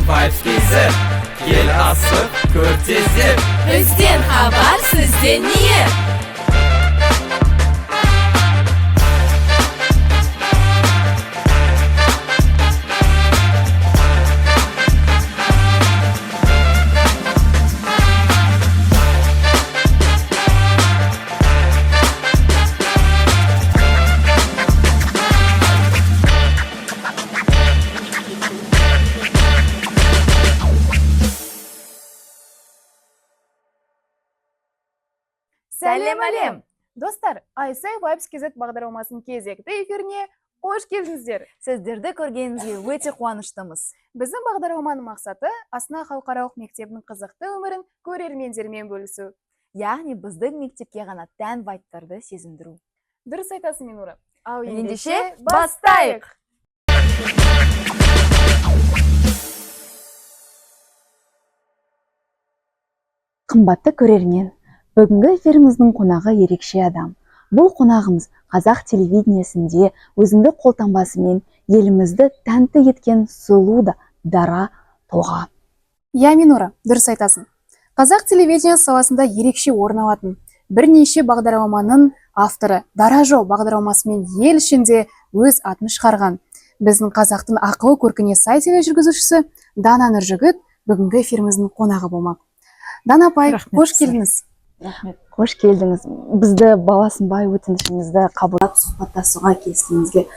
Vibes kezi Gel asıp kör tezip Bizden xabar sizden niyet. Сәлем әлем! Достар, Айсай Vibes KZ бағдарламасының кезекті эфиріне қош келдіңіздер. Сіздерді көргенімізге өте қуаныштымыз. Біздің бағдарламаның мақсаты Астана халықаралық мектебінің қызықты өмірін көрермендермен бөлісу. Яғни біздің мектепке ғана тән вайбтарды сезіндіру. Дұрыс айтасың, Минура. Ал Ендеше бастайық! Қымбатты көрермен, бүгінгі эфиріміздің қонағы ерекше адам. Бұл қонағымыз қазақ телевидениесінде өзіндік қолтаңбасымен елімізді тәнті еткен сұлу да дара тұлға. Я, Минура, дұрыс айтасың. Қазақ телевидениесі саласында ерекше орын алатын бірнеше бағдарламаның авторы, Дара жол бағдарламасымен ел ішінде өз атын шығарған. Біздің қазақтың ақылы көркіне сай тележүргізушісі Дана Нұржігіт бүгінгі эфиріміздің қонағы болмақ. Дана апай, қош келдіңіз. Рахмет. Қош келдіңіз. Бізді баласынбай өтінішімізді қабылдап сұхбаттасуға келіскеніңізге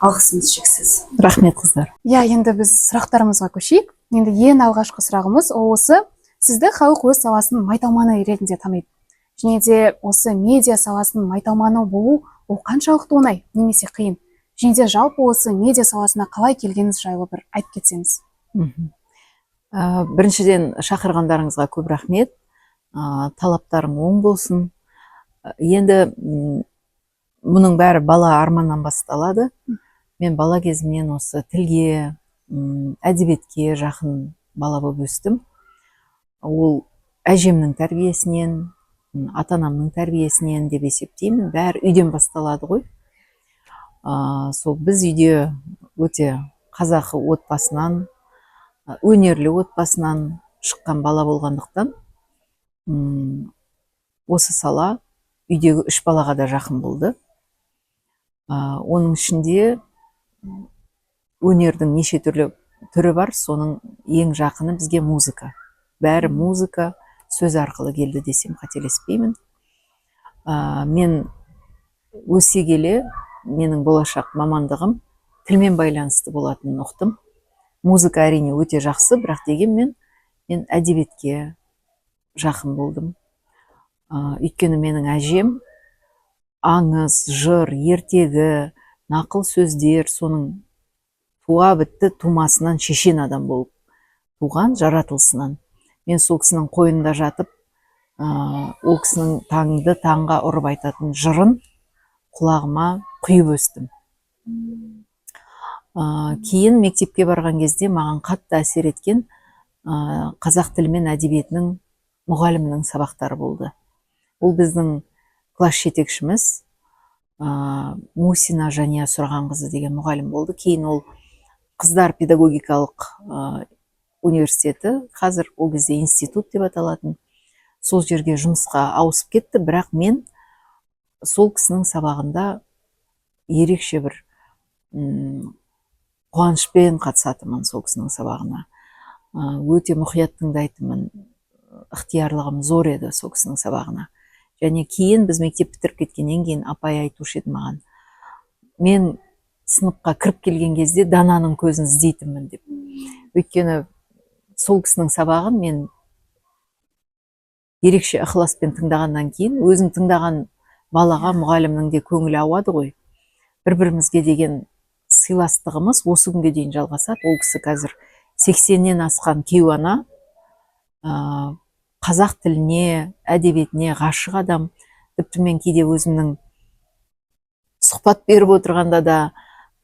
алғысымыз шексіз. Рахмет, қыздар. Я, енді біз сұрақтарымызға көшейік. Енді ең алғашқы сұрағымыз осы: сізді халық өз саласының майталманы ретінде таниды. Және де осы медиа саласының майталманы болу ол қаншалықты оңай немесе қиын? Және де жалпы осы медиа саласына қалай келгеніңіз жайлы бір айтып кетсеңіз. Біріншіден шақырғандарыңызға көп рахмет. Талаптарың оң болсын. Енді мұның бәрі бала арманнан басталады. Мен бала кезімнен осы тілге, әдебиетке жақын бала болып өстім. Ол әжемнің тәрбиесінен, ата-анамның тәрбиесінен деп есептеймін. Бәрі үйден басталады ғой. Сол біз үйде өте қазақы отбасынан, өнерлі отбасынан шыққан бала болғандықтан осы сала үйдегі 3 балаға да жақын болды. Оның ішінде өнердің неше түрі бар, соның ең жақыны бізге музыка. Бәрі музыка, сөз арқылы келді десем қателеспеймін. Мен өсе келе менің болашақ мамандығым тілмен байланысты болатынын ұқтым. Музыка әрине өте жақсы, бірақ дегенмен мен әдебиетке жақын болдым. Өйткені менің әжем аңыз, жыр, ертегі, нақыл сөздер, соның туа бітті тумасынан шешен адам болып туған, жаратылысынан. Мен сол кісінің қойнында жатып, ол кісінің таңды таңға ұрып айтатын жырын құлағыма құйып өстім. Кейін мектепке барған кезде маған қатты әсер еткен қазақ тілі мен әдебиетінің мұғалімнің сабақтары болды. Ол біздің класс жетекшіміз Мусина Жания Сұрағанқызы деген мұғалім болды. Кейін ол қыздар педагогикалық университеті, қазір ол кезде институт деп аталатын, сол жерге жұмысқа ауысып кетті, бірақ мен сол кісінің сабағында ерекше бір қуанышпен қатысатынмын сол кісінің сабағына. Өте мұқият тыңдайтынмын, ықтиярлығым зор еді сол кісінің сабағына. Және кейін біз мектеп бітіріп кеткеннен кейін апай айтушы еді маған: мен сыныпқа кіріп келген кезде Дананың көзін іздейтінмін деп. Өйткені сол кісінің сабағын мен ерекше ықыласпен тыңдағаннан кейін, өзің тыңдаған балаға мұғалімнің де көңілі ауады ғой. Бір-бірімізге деген сыйластығымыз осы күнге дейін жалғасады. Ол кісі қазір 80-нен асқан күйеу ана, қазақ тіліне, әдебиетіне ғашық адам. Тіпті мен кейде өзімнің сұхбат беріп отырғанда да,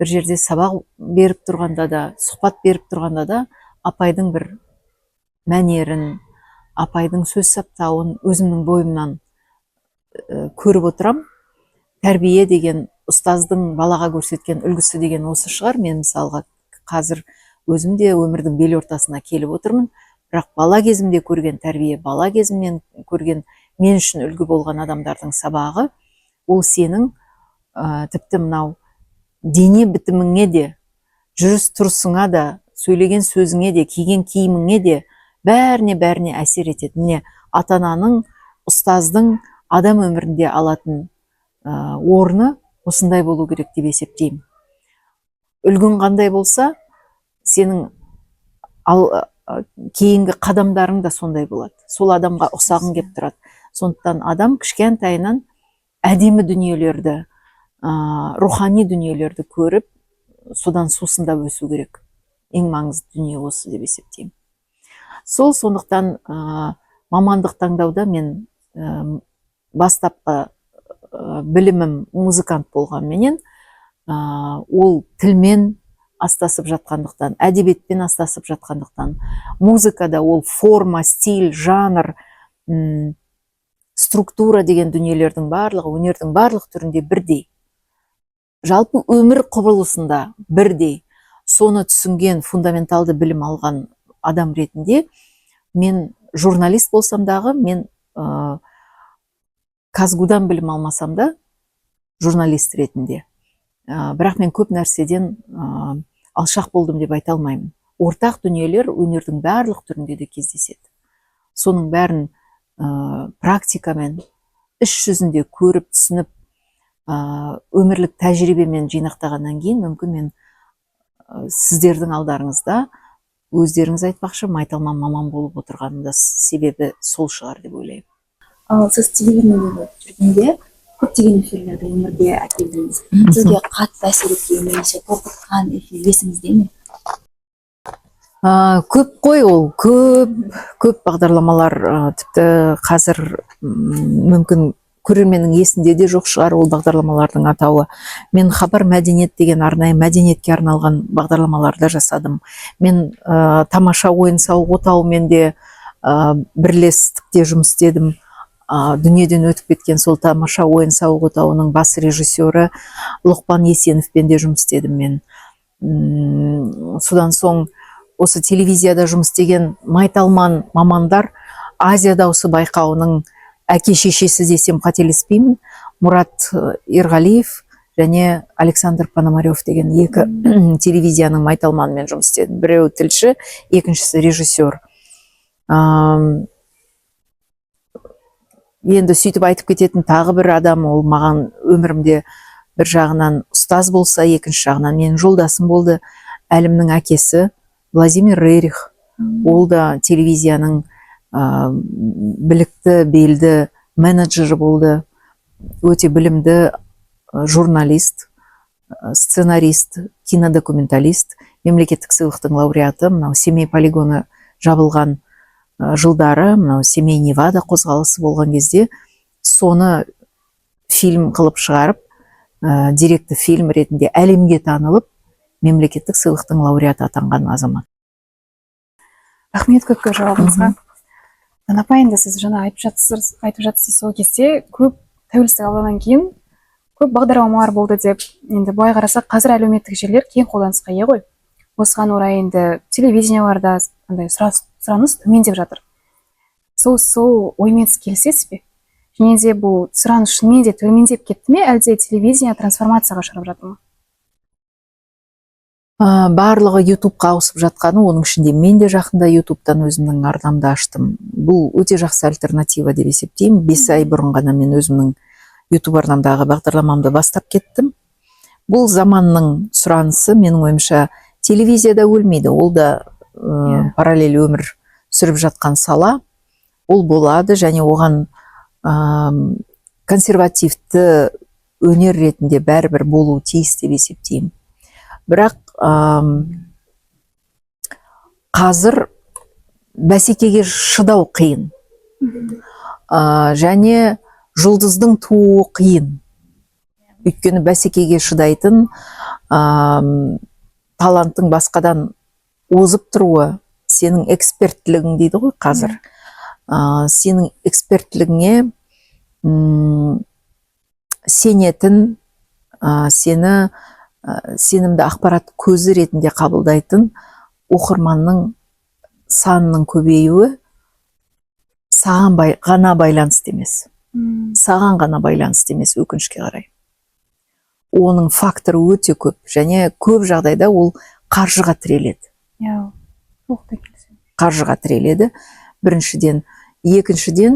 бір жерде сабақ беріп тұрғанда да, сұхбат беріп тұрғанда да апайдың бір мәнерін, апайдың сөз саптауын өзімнің бойымнан көріп отырам. Тәрбие деген ұстаздың балаға көрсеткен үлгісі деген осы шығар. Мен мысалға қазір өзім де өмірдің бел ортасына келіп отырмын, бірақ бала кезімде көрген тәрбие, бала кезімнен көрген мен үшін үлгі болған адамдардың сабағы, ол сенің тіпті мынау дене бітіміңе де, жүріс тұрысыңа да, сөйлеген сөзіңе де, киген киіміңе де бәріне әсер етеді. Міне ата-ананың, ұстаздың адам өмірінде алатын орны осындай болу керек деп есептеймін. Үлгің қандай болса, сенің кейінгі қадамдарың да сондай болады. Сол адамға ұқсағың келіп тұрады. Сондықтан адам кішкентайынан әдемі дүниелерді, рухани дүниелерді көріп, содан сусындап өсу керек. Ең маңызды дүние осы деп есептеймін. Сондықтан мамандық таңдауда мен бастапқы білімім музыкант болғанменен, ол тілмен астасып жатқандықтан, әдебиетпен астасып жатқандықтан, музыкада ол форма, стиль, жанр, структура деген дүниелердің барлығы, өнердің барлық түрінде бірдей. Жалпы өмір құбылысында бірдей. Соны түсінген, фундаменталды білім алған адам ретінде, мен журналист болсам дағы, мен Казгудан білім алмасам да, журналист ретінде. Бірақ мен көп нәрседен алшақ болдым деп айта алмаймын. Ортақ дүниелер өнердің барлық түрінде де кездеседі. Соның бәрін практикамен, іс жүзінде көріп, түсініп, өмірлік тәжірибемен жинақтағаннан кейін, мүмкін мен сіздердің алдарыңызда өздеріңіз айтпақшы майталман маман болып отырғанымда себебі сол шығар деп ойлаймын. Ал сіз телевидениеде жүргенде көптеген эфирлерді өмірге әкелдіңіз. Сізге қатты әсер еткен, немесе қорқытқан эфир есіңізде ме? Көп қой ол, көп бағдарламалар, тіпті қазір мүмкін көрерменнің есінде де жоқ шығар ол бағдарламалардың атауы. Мен Хабар мәдениет деген арнайы мәдениетке арналған бағдарламаларда жасадым. Мен тамаша ойын-сауық отауымен де бірлестікте жұмыс істедім. Дүниеден өтіп кеткен сол тамаша ойын-сауық отауының бас режиссері Лұқпан Есеновпен де жұмыс істедім мен. Содан соң осы телевизияда жұмыс істеген майталман мамандар Азия дауысы байқауының әке-шешесі десем қателеспеймін, Мұрат Ерғалиев және Александр Пономарев деген екі телевизияның майталманымен жұмыс істедім. Біреуі тілші, екіншісі режиссер. Енді сөйтіп айтып кететін тағы бір адам, ол маған өмірімде бір жағынан ұстаз болса, екінші жағынан менің жолдасым болды. Әлімнің әкесі Владимир Рерих, ол да телевизияның білікті, белді менеджері болды. Өте білімді журналист, сценарист, кинодокументалист, мемлекеттік сыйлықтың лауреаты. Мынау Семей полигоны жабылған жылдары, мынау Семей Невада қозғалысы болған кезде соны фильм қылып шығарып, деректі фильм ретінде әлемге танылып, мемлекеттік сыйлықтың лауреаты атанған азамат. Рахмет көп жауабыңызға. Апа, енді сіз жаңа айтып жатсыз, сол кезде көп тәуелсіздік алғаннан кейін көп бағдарламалар болды деп, енді былай қарасақ, қазір әлеуметтік желілер кең қолданысқа ие ғой. Осыған орай енді телевизияларда сұраныс төмендеп жатыр. Сол оймен келісесіз бе? Және де бұл сұраныс шынымен де төмендеп кетті ме, әлде телевизия трансформацияға ұшырап жатыр ма? Барлығы ютубқа ауысып жатқаны, оның ішінде мен де жақында ютубтан өзімнің арнамды аштым. Бұл өте жақсы альтернатива деп есептеймін. 5 ай бұрын ғана мен өзімнің ютуб арнамдағы бағдарламамды бастап кеттім. Бұл заманның сұранысы, менің ойымша, телевизияда өлмейді. Ол да параллель өмір сүріп жатқан сала. Ол болады, және оған консервативті өнер ретінде бәрібір болу тиіс деп есептеймін. Бірақ қазір бәсекеге шыдау қиын. Және жұлдыздың тууы қиын. Өйткені бәсекеге шыдайтын, таланттың басқадан озып тұруы, сенің экспертлігің дейді ғой қазір. Сенің экспертлігіңе сенетін, сені сенімді ақпарат көзі ретінде қабылдайтын оқырманның санының көбеюі саған ғана байланысты емес. Саған ғана байланысты емес, өкінішке қарай. Оның факторы өте көп, және көп жағдайда ол қаржыға тіреледі. Қаржыға тіреледі, біріншіден. Екіншіден,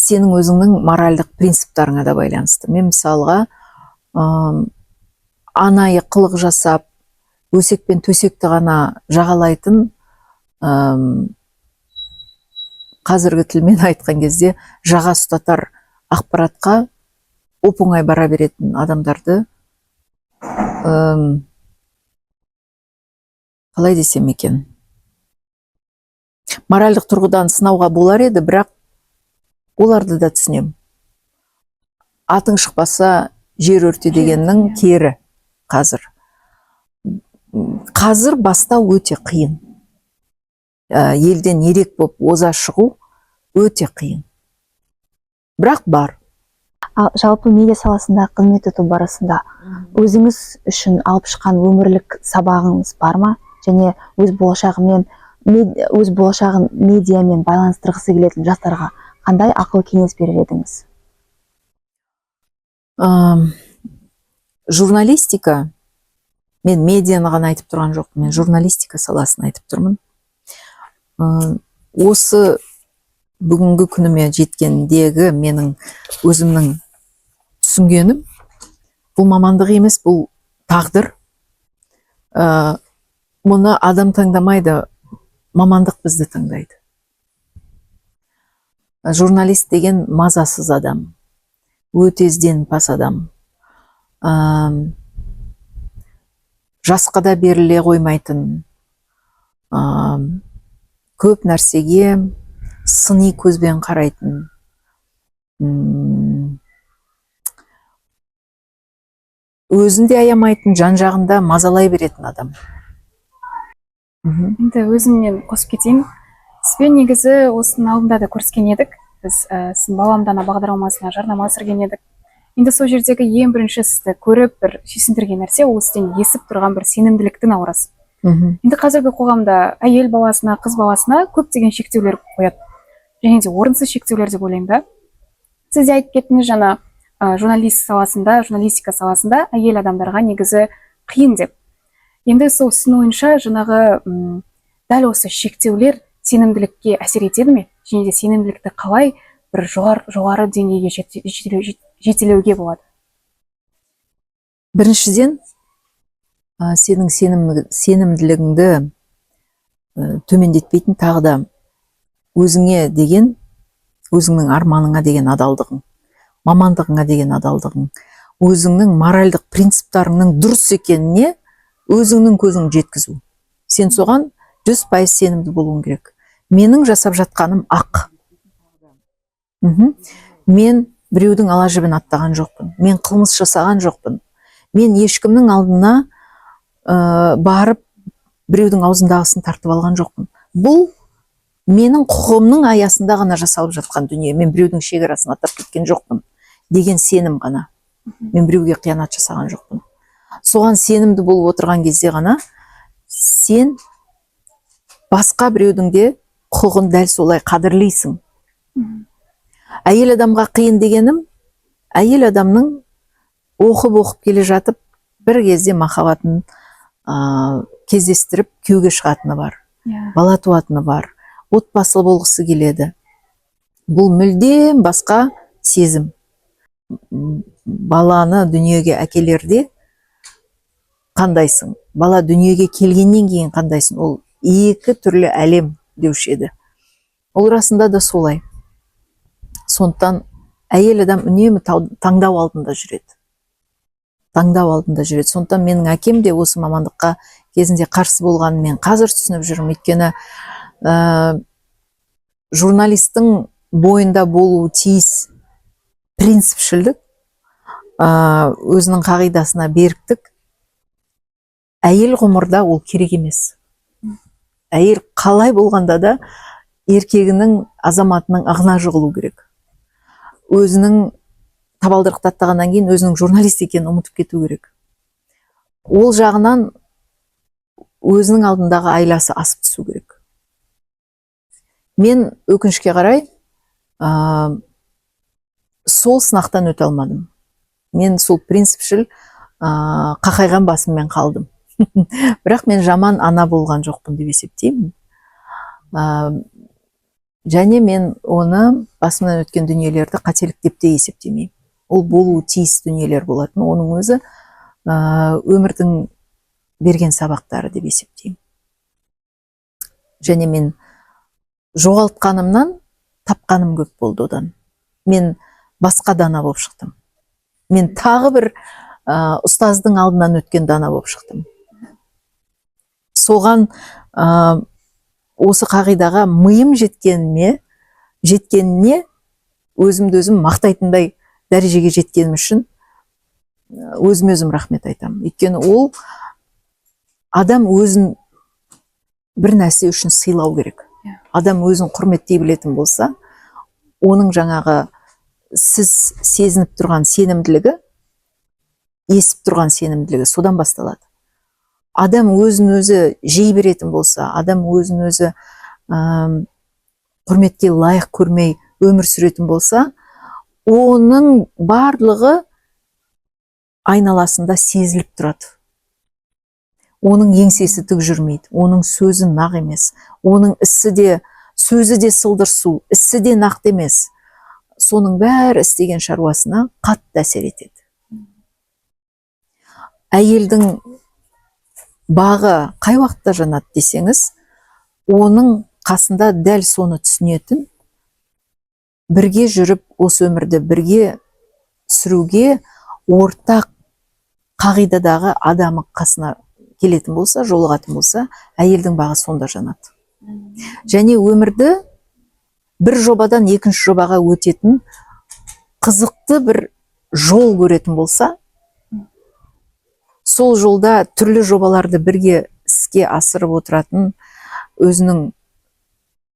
сенің өзіңнің моральдық принциптарыңа да байланысты. Мен мысалға анайы қылық жасап, өсек пен төсекті ғана жағалайтын, қазіргі тілмен айтқан кезде жаға ұстатар ақпаратқа оп-оңай бара беретін адамдарды қалай десем екен, моральдық тұрғыдан сынауға болар еді, бірақ оларды да түсінем. Атың шықпаса жер өрте дегеннің кері қазір. Қазір бастау өте қиын. Елден ерек болып оза шығу өте қиын. Бірақ бар. Ал жалпы медиа саласында қызмет ету барысында өзіңіз үшін алып шыққан өмірлік сабағыңыз бар ма? Және өз болашағын медиамен байланыстырғысы келетін жастарға қандай ақыл кеңес берер едіңіз? Журналистика, мен медианы ғана айтып тұрған жоқпын, мен журналистика саласын айтып тұрмын. Осы бүгінгі күніме жеткендегі менің өзімнің түсінгенім, бұл мамандық емес, бұл тағдыр. Мұны адам таңдамайды, мамандық бізді таңдайды. Журналист деген мазасыз адам, өте ізденімпаз адам, жасқа да беріле қоймайтын, көп нәрсеге сыни көзбен қарайтын, өзін де аямайтын, жан жағында мазалай беретін адам. Енді өзімнен қосып кетейін. Сізбен негізі осының алдында да көріскен едік. Біз сіздің баламды ана бағдарламасына жарнама түсірген едік. Енді сол жердегі ең бірінші сізді көріп бір сүйсіндірген нәрсе, ол сізден есіп тұрған бір сенімділіктің аурасы. Енді қазіргі қоғамда әйел баласына, қыз баласына көптеген шектеулер қояды. Және де орынсыз шектеулер деп ойлаймын да. Сіз де айтып кеттіңіз жаңа журналистика саласында әйел адамдарға негізі қиын деп. Енді сол сіздің ойынша жаңағы дәл осы шектеулер сенімділікке әсер етеді ме? Және де сенімділікті қалай бір жоғары деңгейге жетелеуге болады? Біріншіден, сенің сенімділігіңді төмендетпейтін тағы да өзіңе деген, өзіңнің арманыңа деген адалдығың, мамандығыңа деген адалдығың, өзіңнің моральдық принциптарыңның дұрыс екеніне өзіңнің көзің жеткізу. Сен соған 100% сенімді болуың керек. Менің жасап жатқаным ақ. Мен біреудің ала жібін аттаған жоқпын. Мен қылмыс жасаған жоқпын. Мен ешкімнің алдына барып біреудің аузындағысын тартып алған жоқпын. Бұл менің құқығымның аясында ғана жасалып жатқан дүние. Мен біреудің шекарасын аттап кеткен жоқпын деген сенім ғана. Мен біреуге қиянат жасаған жоқпын. Соған сенімді болып отырған кезде ғана сен басқа біреудің де құқығын дәл солай қадірлейсің. Әйел адамға қиын дегенім, әйел адамның оқып келе жатып бір кезде махаббатын кездестіріп күйеуге шығатыны бар, бала туатыны бар, отбасылы болғысы келеді. Бұл мүлдем басқа сезім. Баланы дүниеге әкелерде қандайсың? Бала дүниеге келгеннен кейін қандайсың? Ол екі түрлі әлем деуші еді. Ол расында да солай. Сондықтан әйел адам үнемі таңдау алдында жүреді. Сондықтан менің әкем де осы мамандыққа кезінде қарсы болғанын мен қазір түсініп жүрмін. Өйткені журналистің бойында болуы тиіс принципшілдік, өзінің қағидасына беріктік, әйел ғұмырда ол керек емес. Әйел қалай болғанда да еркегінің, азаматының ығына жығылу керек. Өзінің табалдырықтан кейін өзінің журналист екенін ұмытып кету керек. Ол жағынан өзінің алдындағы айласы асып түсу керек. Мен өкінішке қарай сол сынақтан өте алмадым. Мен сол принципшіл қақайған басыммен қалдым. Бірақ мен жаман ана болған жоқпын деп есептеймін. Және мен оны басымнан өткен дүниелерді қателік деп те есептемеймін. Ол болуы тиіс дүниелер болатын. Оның өзі өмірдің берген сабақтары деп есептеймін. Және мен жоғалтқанымнан тапқаным көп болды одан. Мен басқа дана болып шықтым. Мен тағы бір ұстаздың алдынан өткен дана болып шықтым. Соған осы қағидаға миым жеткеніне өзімді өзім мақтайтындай дәрежеге жеткенім үшін өзім рахмет айтамын. Өйткені ол адам өзін бір нәрсе үшін сыйлау керек. Адам өзін құрметтей білетін болса, оның жаңағы сіз сезініп тұрған сенімділігі, есіп тұрған сенімділігі содан басталады. Адам өзін өзі жей беретін болса, адам өзін өзі құрметке лайық көрмей өмір сүретін болса, оның барлығы айналасында сезіліп тұрады. Оның еңсесі тік жүрмейді, оның сөзі нақ емес, оның сөзі де сылдырсу, ісі де нақты емес. Соның бәрі істеген шаруасына қатты әсер етеді. Әйелдің бағы қай уақытта жанады десеңіз, оның қасында дәл соны түсінетін, бірге жүріп, осы өмірді бірге сүруге ортақ қағидадағы адамы қасына келетін болса, жолығатын болса, әйелдің бағы сонда жанады. Және өмірді бір жобадан екінші жобаға өтетін қызықты бір жол көретін болса, сол жолда түрлі жобаларды бірге іске асырып отыратын өзінің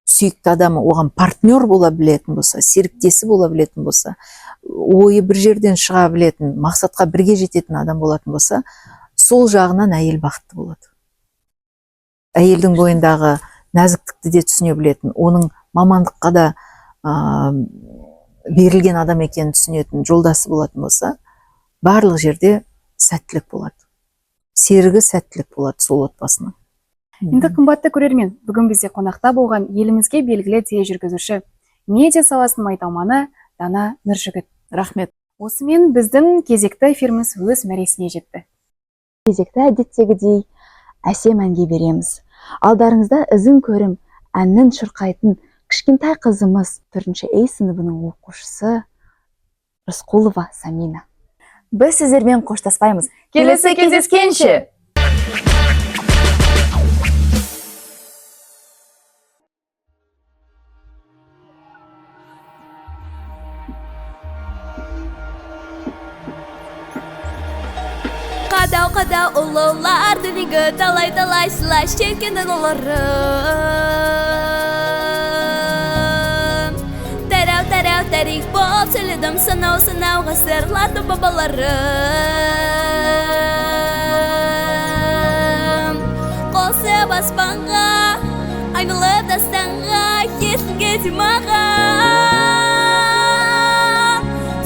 сүйікті адамы оған партнер бола білетін болса, серіктесі бола білетін болса, ойы бір жерден шыға білетін, мақсатқа бірге жететін адам болатын болса, сол жағынан әйел бақытты болады. Әйелдің бойындағы нәзіктікті де түсіне білетін, оның мамандыққа да берілген адам екенін түсінетін жолдасы болатын болса, барлық жерде сәттілік болады. Серігі сәттілік болады сол отбасының. Енді қымбатты көрермен, бүгін бізде қонақта болған елімізге белгілі тележүргізуші, медиа саласының майталманы Дана Нұржігіт. Рахмет. Осымен біздің кезекті эфиріміз өз мәресіне жетті. Кезекті әдеттегідей әсем әнге береміз. Алдарыңызда ізін көрім әннің шырқайтын кішкентай қызымыз 4-ші А сыныбының оқушысы Рысқұлова Самина. Біз сіздермен қоштаспаймыз. Келесі кездескенше! Қадау ұлылар дүниеге талай сылай шеккенін оларым. Тәрәу тарих боп сөйледім санау ғасырлардың бабаларым. Қосып аспанға, айналып дастанға, есінге димаға.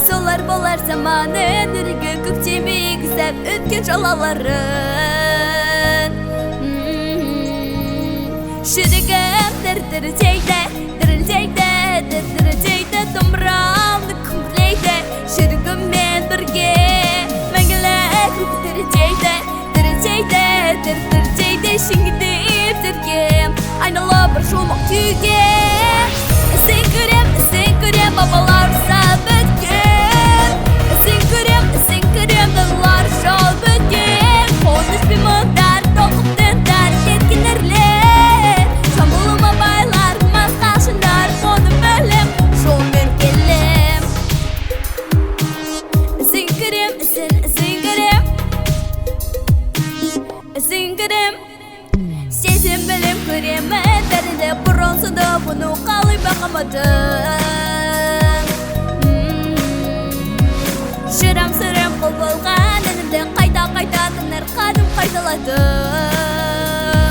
Солар болар заманы дүниеге көктемей гізіп өткен жалаларын. Жүрегім дір-дірдейді, домбырамды күмбірлейді. Жүрегіммен бірге мәңгілік дір-дірдейді, шеңгідеп діргем, айналып бір жолмақ күйге. Ізін көрем, бабалар ұсап өткен. Ізін көрем, дылар жол бөткен. Қоныш пен мұңдар, тоқып діндар, кеткен әрлер. Жамбылыма байлар, масқа шындар, оны білім, жолмен келем. Ізін көрем, сезім білім көремін. Бәрінде бұрын суды бұны қалай бақымадым. Шырам қол болған әнімді қайта тыныр қадым қайталадым.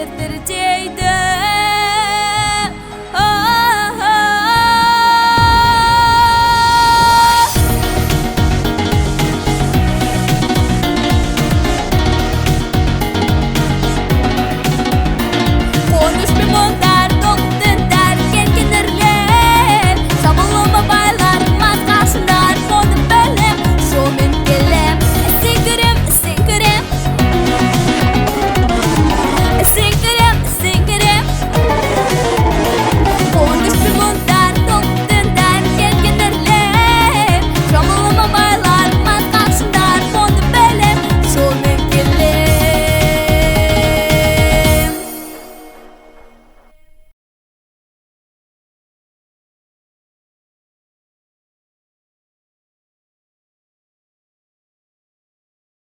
ертерде